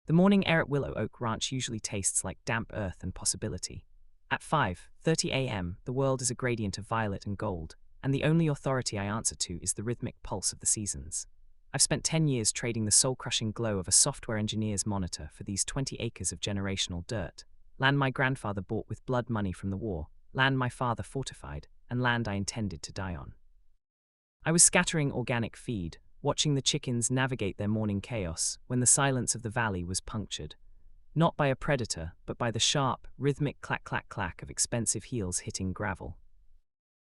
The morning air at Willow Oak Ranch usually tastes like damp earth and possibility. At 5:30 a.m., the world is a gradient of violet and gold, and the only authority I answer to is the rhythmic pulse of the seasons. I've spent 10 years trading the soul-crushing glow of a software engineer's monitor for these 20 acres of generational dirt. Land my grandfather bought with blood money from the war, land my father fortified, and land I intended to die on. I was scattering organic feed, watching the chickens navigate their morning chaos, when the silence of the valley was punctured, not by a predator, but by the sharp, rhythmic clack-clack-clack of expensive heels hitting gravel.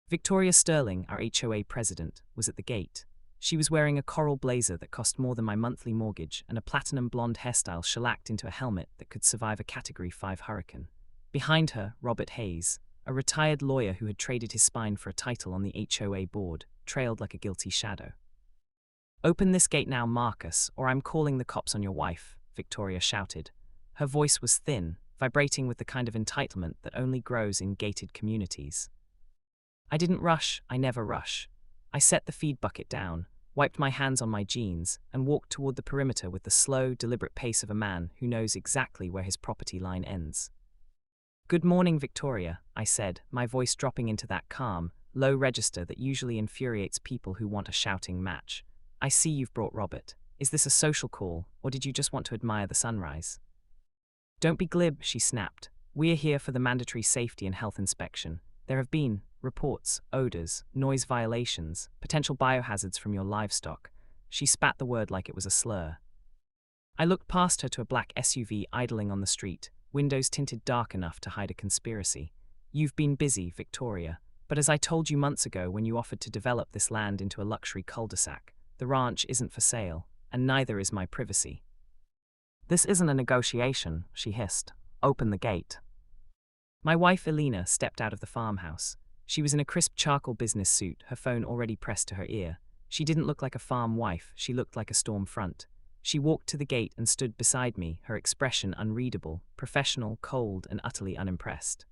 Victoria Sterling, our HOA president, was at the gate. She was wearing a coral blazer that cost more than my monthly mortgage and a platinum blonde hairstyle shellacked into a helmet that could survive a Category 5 hurricane. Behind her, Robert Hayes, a retired lawyer who had traded his spine for a title on the HOA board, trailed like a guilty shadow. "Open this gate now, Marcus, or I'm calling the cops on your wife," Victoria shouted. Her voice was thin, vibrating with the kind of entitlement that only grows in gated communities. I didn't rush, I never rush. I set the feed bucket down, wiped my hands on my jeans, and walked toward the perimeter with the slow, deliberate pace of a man who knows exactly where his property line ends. "Good morning, Victoria," I said, my voice dropping into that calm, low register that usually infuriates people who want a shouting match. "I see you've brought Robert. Is this a social call, or did you just want to admire the sunrise?" "Don't be glib," she snapped. "We are here for the mandatory safety and health inspection. There have been reports, odors, noise violations, potential biohazards from your livestock." She spat the word like it was a slur. I looked past her to a black SUV idling on the street, windows tinted dark enough to hide a conspiracy. "You've been busy, Victoria, but as I told you months ago when you offered to develop this land into a luxury cul-de-sac, the ranch isn't for sale, and neither is my privacy." "This isn't a negotiation," she hissed. "Open the gate." My wife Elena stepped out of the farmhouse. She was in a crisp charcoal business suit, her phone already pressed to her ear. She didn't look like a farm wife, she looked like a storm front. She walked to the gate and stood beside me, her expression unreadable, professional, cold, and utterly unimpressed.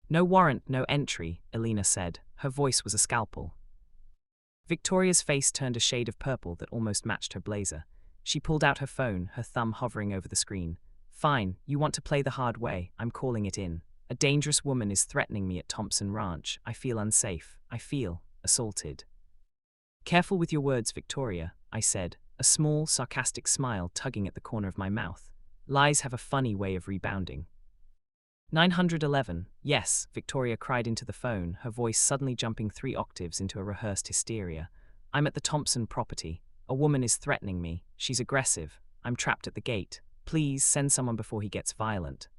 "No warrant, no entry," Elena said. Her voice was a scalpel. Victoria's face turned a shade of purple that almost matched her blazer. She pulled out her phone, her thumb hovering over the screen. "Fine, you want to play the hard way, I'm calling it in. A dangerous woman is threatening me at Thompson Ranch. I feel unsafe. I feel assaulted." "Careful with your words, Victoria," I said, a small, sarcastic smile tugging at the corner of my mouth. "Lies have a funny way of rebounding." 911, yes, Victoria cried into the phone, her voice suddenly jumping 3 octaves into a rehearsed hysteria. "I'm at the Thompson property. A woman is threatening me. She's aggressive. I'm trapped at the gate. Please send someone before he gets violent."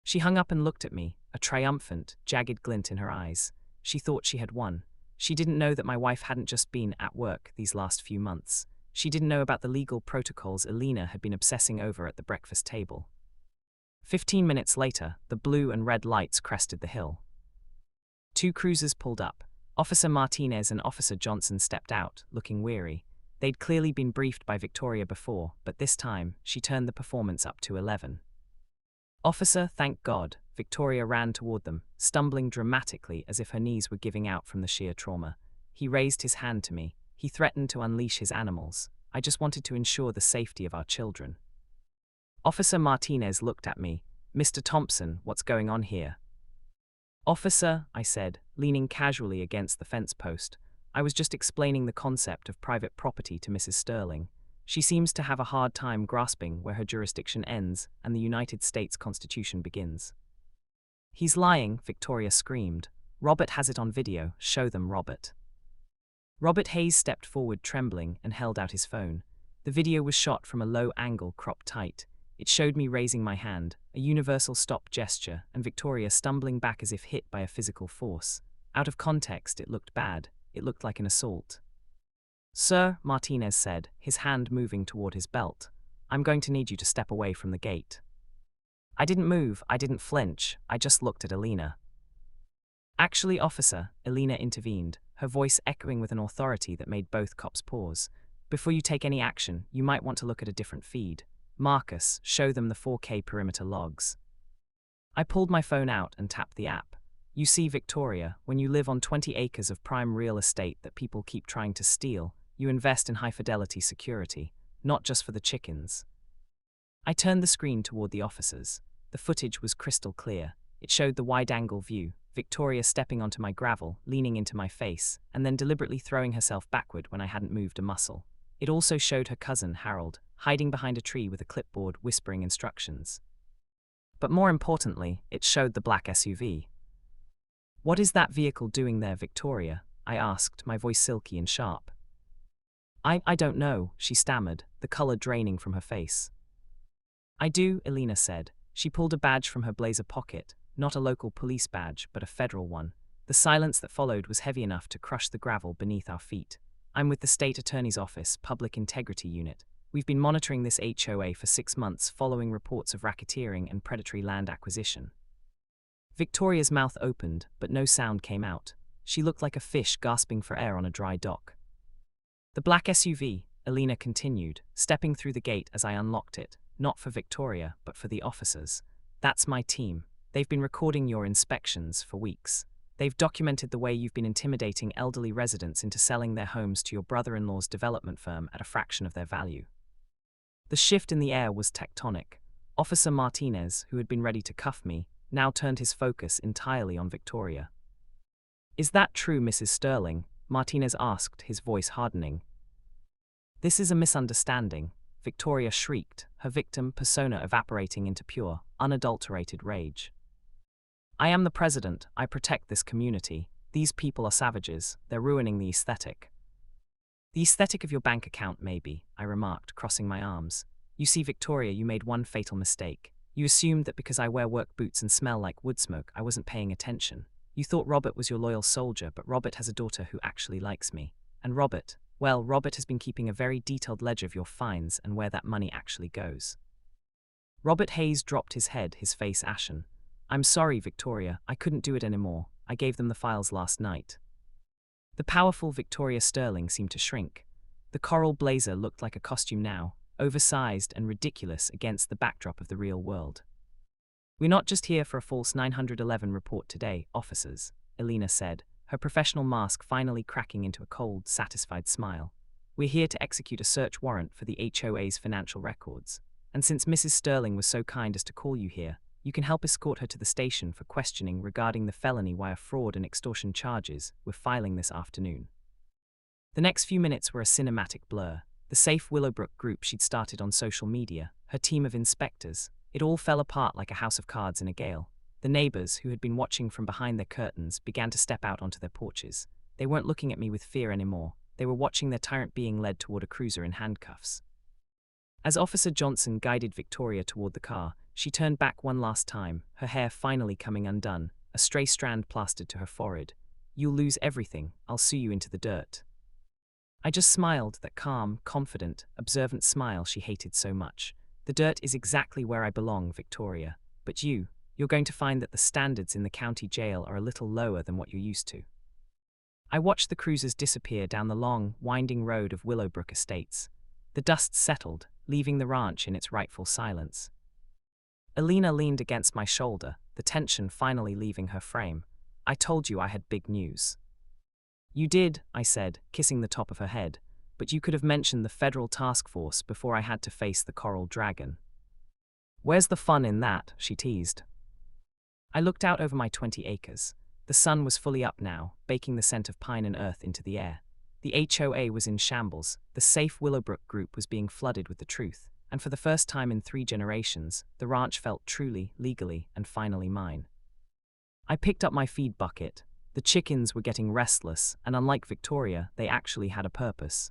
She hung up and looked at me, a triumphant, jagged glint in her eyes. She thought she had won. She didn't know that my wife hadn't just been at work these last few months. She didn't know about the legal protocols Elena had been obsessing over at the breakfast table. 15 minutes later, the blue and red lights crested the hill. 2 cruisers pulled up. Officer Martinez and Officer Johnson stepped out, looking weary. They'd clearly been briefed by Victoria before, but this time, she turned the performance up to 11. "Officer, thank God," Victoria ran toward them, stumbling dramatically as if her knees were giving out from the sheer trauma. He raised his hand to me. He threatened to unleash his animals. I just wanted to ensure the safety of our children. Officer Martinez looked at me. "Mr. Thompson, what's going on here?" "Officer," I said, leaning casually against the fence post, "I was just explaining the concept of private property to Mrs. Sterling. She seems to have a hard time grasping where her jurisdiction ends and the United States Constitution begins." "He's lying," Victoria screamed. "Robert has it on video. Show them, Robert." Robert Hayes stepped forward trembling and held out his phone. The video was shot from a low angle cropped tight. It showed me raising my hand, a universal stop gesture, and Victoria stumbling back as if hit by a physical force. Out of context, it looked bad. It looked like an assault. "Sir," Martinez said, his hand moving toward his belt, "I'm going to need you to step away from the gate." I didn't move, I didn't flinch, I just looked at Elena. "Actually, officer," Elena intervened, her voice echoing with an authority that made both cops pause. "Before you take any action, you might want to look at a different feed. Marcus, show them the 4K perimeter logs." I pulled my phone out and tapped the app. "You see, Victoria, when you live on 20 acres of prime real estate that people keep trying to steal, you invest in high-fidelity security, not just for the chickens." I turned the screen toward the officers. The footage was crystal clear. It showed the wide-angle view, Victoria stepping onto my gravel, leaning into my face, and then deliberately throwing herself backward when I hadn't moved a muscle. It also showed her cousin, Harold, hiding behind a tree with a clipboard whispering instructions. But more importantly, it showed the black SUV. "What is that vehicle doing there, Victoria?" I asked, my voice silky and sharp. I don't know," she stammered, the color draining from her face. "I do," Elena said. She pulled a badge from her blazer pocket, not a local police badge, but a federal one. The silence that followed was heavy enough to crush the gravel beneath our feet. "I'm with the State Attorney's Office, Public Integrity Unit. We've been monitoring this HOA for 6 months following reports of racketeering and predatory land acquisition." Victoria's mouth opened, but no sound came out. She looked like a fish gasping for air on a dry dock. "The black SUV," Elena continued, stepping through the gate as I unlocked it, not for Victoria, but for the officers. "That's my team. They've been recording your inspections for weeks. They've documented the way you've been intimidating elderly residents into selling their homes to your brother-in-law's development firm at a fraction of their value." The shift in the air was tectonic. Officer Martinez, who had been ready to cuff me, now turned his focus entirely on Victoria. "Is that true, Mrs. Sterling?" Martinez asked, his voice hardening. "This is a misunderstanding," Victoria shrieked, her victim persona evaporating into pure, unadulterated rage. "I am the president. I protect this community. These people are savages. They're ruining the aesthetic." "The aesthetic of your bank account, maybe," I remarked, crossing my arms. "You see, Victoria, you made one fatal mistake. You assumed that because I wear work boots and smell like wood smoke, I wasn't paying attention. You thought Robert was your loyal soldier, but Robert has a daughter who actually likes me. And Robert has been keeping a very detailed ledger of your fines and where that money actually goes." Robert Hayes dropped his head, his face ashen. "I'm sorry, Victoria, I couldn't do it anymore. I gave them the files last night." The powerful Victoria Sterling seemed to shrink. The coral blazer looked like a costume now, oversized and ridiculous against the backdrop of the real world. "We're not just here for a false 911 report today, officers," Elena said, her professional mask finally cracking into a cold, satisfied smile. "We're here to execute a search warrant for the HOA's financial records. And since Mrs. Sterling was so kind as to call you here, you can help escort her to the station for questioning regarding the felony wire fraud and extortion charges we're filing this afternoon." The next few minutes were a cinematic blur. The safe Willowbrook group she'd started on social media, her team of inspectors, it all fell apart like a house of cards in a gale. The neighbors, who had been watching from behind their curtains, began to step out onto their porches. They weren't looking at me with fear anymore. They were watching their tyrant being led toward a cruiser in handcuffs. As Officer Johnson guided Victoria toward the car, she turned back one last time, her hair finally coming undone, a stray strand plastered to her forehead. "You'll lose everything. I'll sue you into the dirt." I just smiled, that calm, confident, observant smile she hated so much. "The dirt is exactly where I belong, Victoria. But you're going to find that the standards in the county jail are a little lower than what you're used to." I watched the cruisers disappear down the long, winding road of Willowbrook Estates. The dust settled, leaving the ranch in its rightful silence. Elena leaned against my shoulder, the tension finally leaving her frame. "I told you I had big news." "You did," I said, kissing the top of her head, "but you could have mentioned the federal task force before I had to face the coral dragon." "Where's the fun in that?" she teased. I looked out over my 20 acres. The sun was fully up now, baking the scent of pine and earth into the air. The HOA was in shambles. The safe Willowbrook group was being flooded with the truth, and for the first time in 3 generations, the ranch felt truly, legally, and finally mine. I picked up my feed bucket. The chickens were getting restless, and unlike Victoria, they actually had a purpose.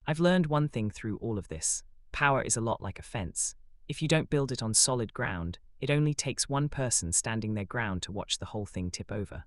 I've learned one thing through all of this. Power is a lot like a fence. If you don't build it on solid ground, it only takes one person standing their ground to watch the whole thing tip over.